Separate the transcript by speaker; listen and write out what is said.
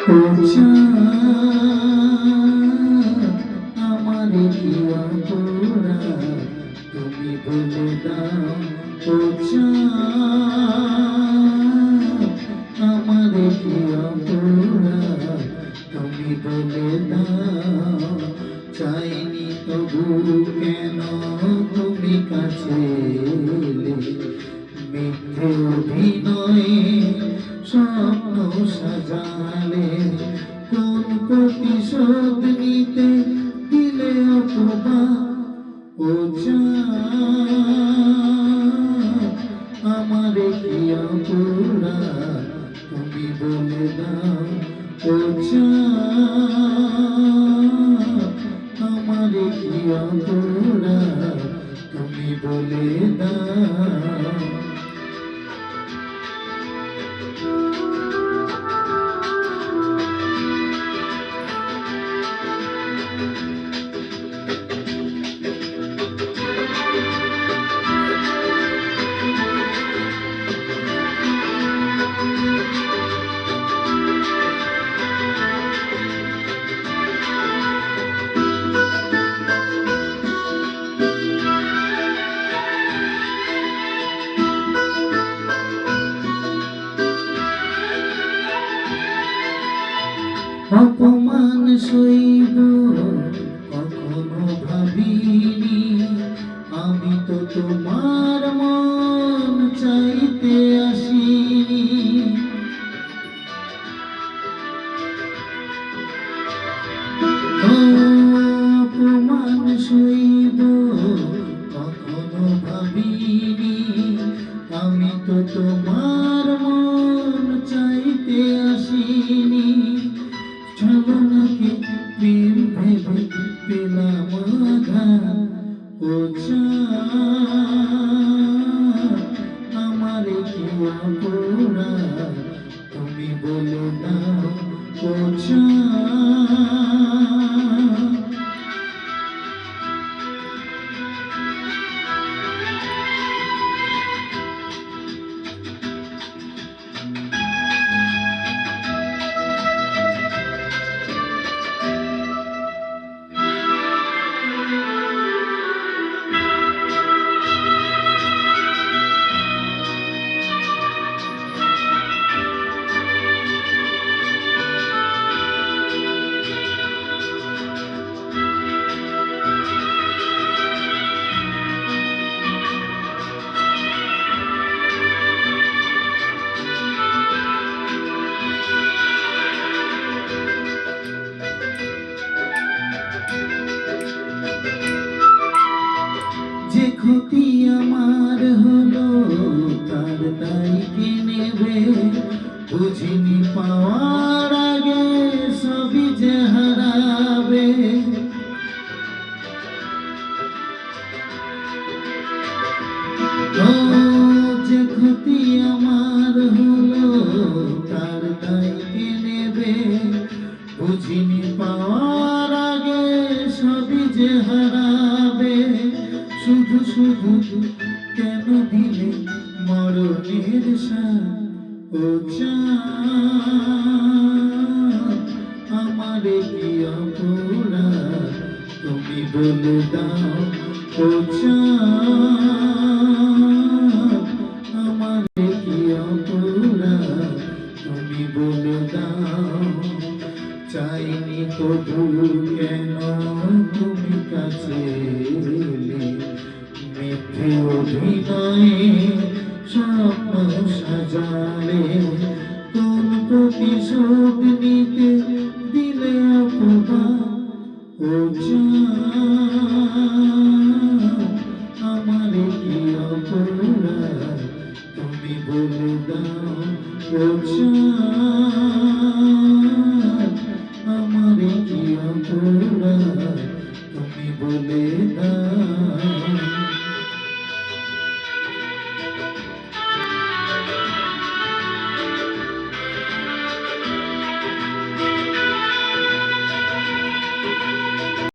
Speaker 1: ও আমার কি অপরাধ তুমি বলে দাও। ও আমার কি অপরাধ তুমি বলে দাও। চাইনি তবু কেন তুমি কাছে এলে, মিথ্যে অভিনয়ে স্বপ্ন সাজালে, কোন প্রতিশোধ নিতে দিলে অপবাদ। ও আমার কি অপরাধ তুমি বলে দাও। ও আমার কি অপরাধ তুমি বলে দাও। অপমান সইব কখনো ভাবিনি, আমি তো তোমার মন চাইতে আসিনি। অপমান সইব কখনো ভাবিনি, আমি তো তোমার মন চাইতে আসিনি। ছলনাকে প্রেম ভেবে পেলাম আঘাত। ও আমার কি অপরাধ তুমি বলে দাও। ও যে ক্ষতি আমার হলো তার দায় কে নেবে, বুঝিনি পাওয়ার আগে সবই যে হারাবে। ও যে ক্ষতি আমার হলো তার দায় কে নেবে, বুঝিনি পাওয়ার আগে সবই যে হারাবে। শুধু শুধু কেন দিলে মরণের সাথ। ও আমার কি অপরাধ তুমি বলে দাও। ও আমার কি অপরাধ তুমি বলে দাও। চাইনি তবু কেন তুমি কাছে এলে, মিথ্যে অভিনয়ে স্বপ্ন সাজালে, কোন প্রতিশোধ নিতে দিলে অপবাদ। ও আমার কি অপরাধ তুমি বলে দাও। ও